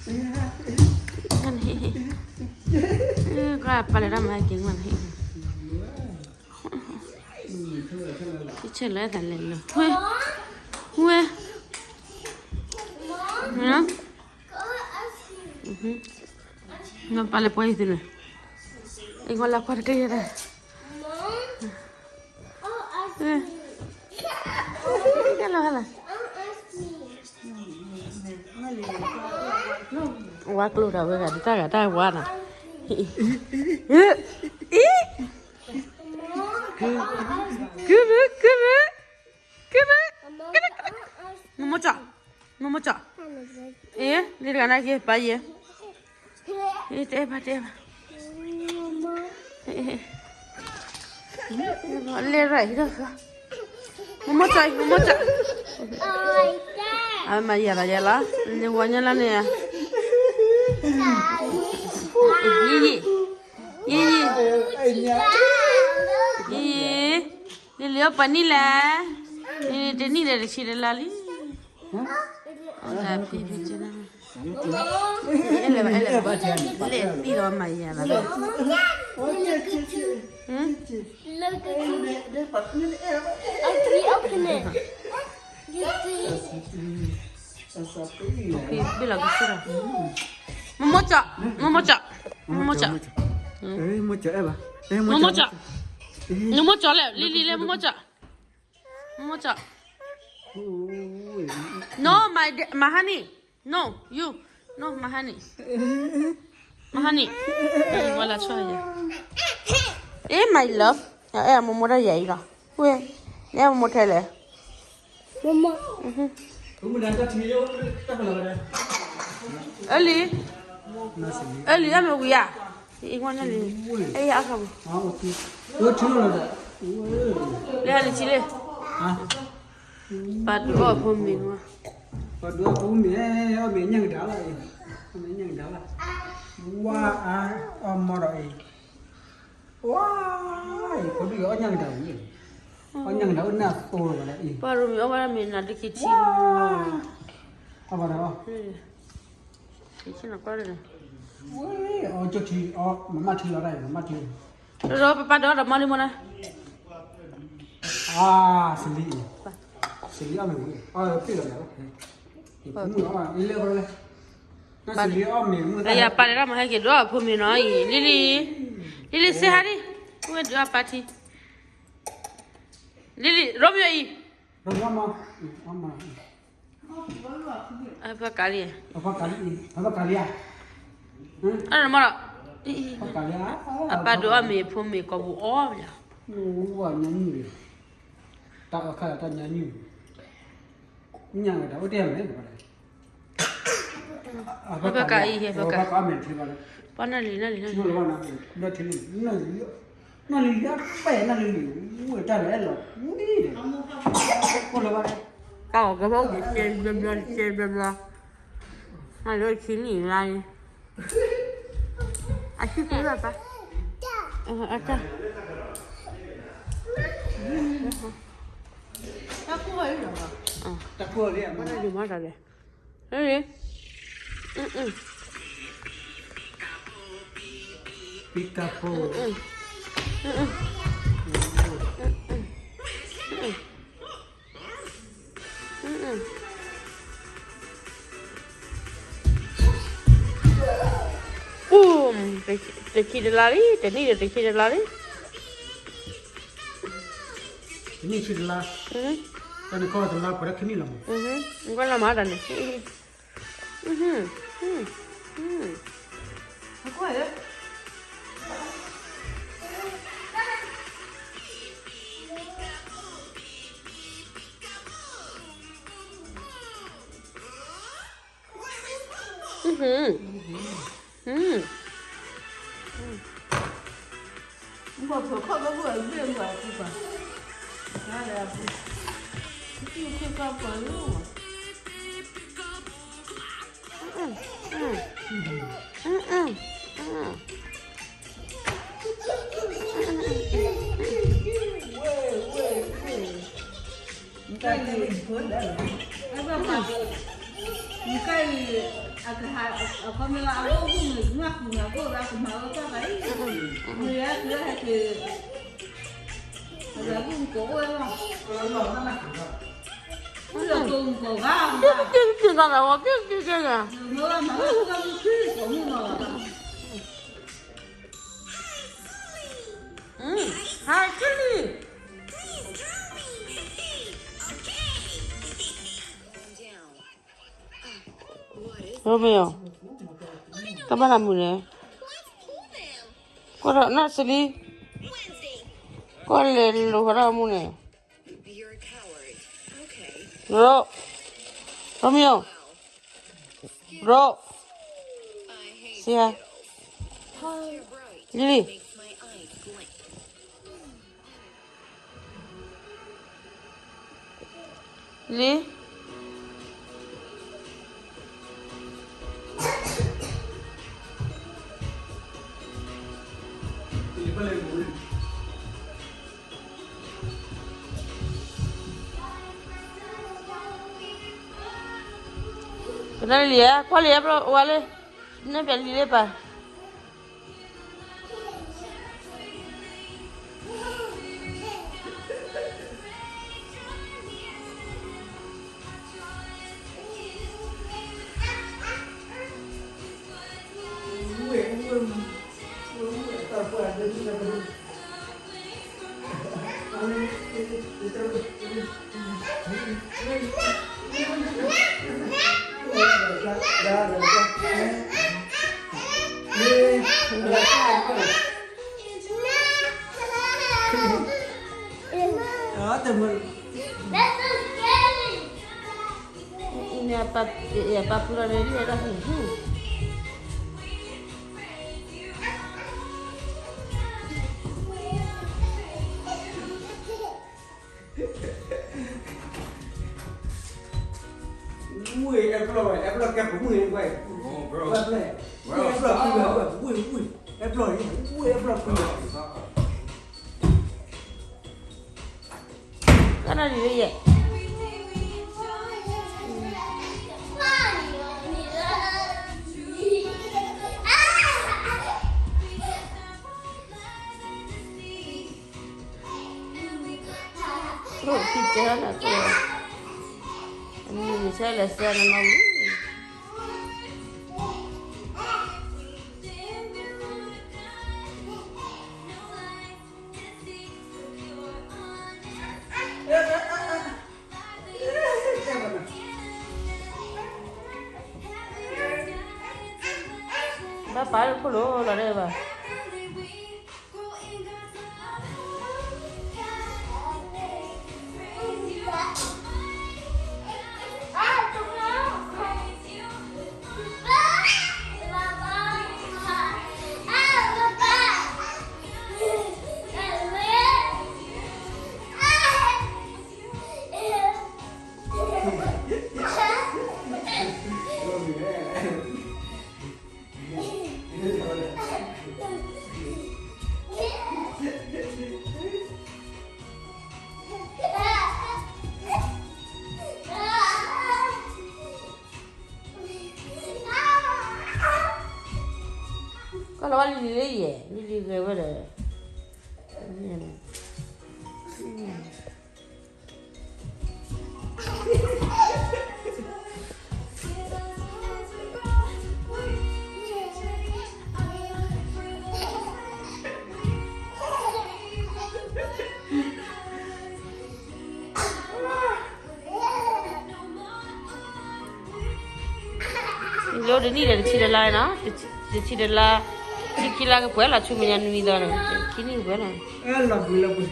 มันเฮก็ไปเลยทำไมเก่งมันเฮที่เชื่อเลยแต่เล่นเลยเฮ้ยเฮ้ยนะno vale puedes decirme igual la cuarta que era ¿qué lo haces? Quá luôn rồi bây giờ ta cả quá nè nó mất chọ ế đi ra đây kia bà gì ế té bà nó lên rồi được nó mất chọ à mà giờ là nhưng qua nhà nè đi liều pani là đi đi để chỉ để lali là đi đi chứ nào ele đi rồi mà giờ là bây giờ cái gì rồi mua chợ em à mua chợ lại li lên mua chợ no my honey no you no my honey wala cho vậy my love em mua ra vậy rồi quên em mua thay lại mama Eli ya me guya. Igual Eli. Ey acabo. Le ali chile. Ba đũa phun mình mà. Ba đũa phun mình ở bên nhà đó là. Bên nhà đó là. Wow, mà rồi. Wow, có đi ở nhà đó nhỉ? Ở nhà đó là to rồi đấy. Ba rồi ở bên mình là đi kitchen. Ở bên đó. Kitchen là quá rồi. Cho chị, mà chị ở đây, mà chị. Rồi ba đó là mali mona. Xử lý ở mình. Cái rồi đó. Cũng nó đi lên rồi. Nó xử lý ở mình. Đây ba đấy là mà hay cái đó phun mình nói Lily say hi đi. Come do a party. Lily, Romeo y. Romeo, Apa kali? Apa kali à? Ano mo? Apa kali à? Apa doa me phun me ko bu o ya. Wa nyanyi. Ta ka ta nyanyi. Nyang da o dem le ba. Apa kai he apa kai? Apa men thi ba le. Pa na li. No lo na. No thi ni. No li ya pe na li. Ui ta le lo. Ui. Ko lo ba le. Cao cái bóng trên bla hai đôi chín nghỉ này anh chưa ký rồi ta cha Ta cua đi rồi. Ta cua đi. bắt đầu dùng mắt rồi đấy Picapo. Te quiere la ri, te quiere la ri. Ini sudah. Tadi kau telah pada kini lah. Igual la mara ne. Aku ada. Một số không có vừa riêng rồi thì phải ra là chưa có vừa luôn cái gì cuốn đấy em bảo một cây con mình áo của người mặc nhà cô ra cùng áo cho đấy người á cứ hay thì là cùng cổ ấy không cứ là cùng cổ ga cái con nào cái kìa nó không cứ cổ như mà hai cái gì Romeo, các bạn làm gì nè? Có đợt nó xử lý. Có lên lùi vào đâu mua nè? Ro, Romeo, Ro, Sia, Lily. Lily. Cái lìa, qua lìa bro, qua lìa, nó bị lìa bà. Đó, từ mình Ini apa pula dari dia dah. mùi em lo kẹp của mùi vậy bro này em lo mùi em lo Cái này gì vậy? Rồi pizza là tôi. Anh sẽ là xe nó ngon. Ba phải có lỗ là đây bà. Kalau wali lili ya, lili ke mana? Lo de ni de ciri lain ah, de ciri la, ciri la ke puala cuma yang ni dah ni, kini puala. Lagu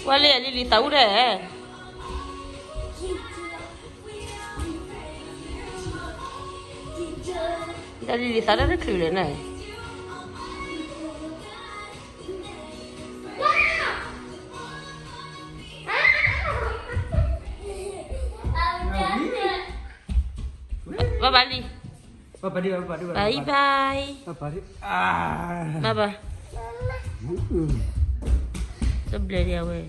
Wali Lili tahu deh. Dari Lili sadar dah keliru ni. Bye bye. Papa dia, papa dia. Bye bye. Papa dia. Ah. Bye bye. Sebelah dia weh.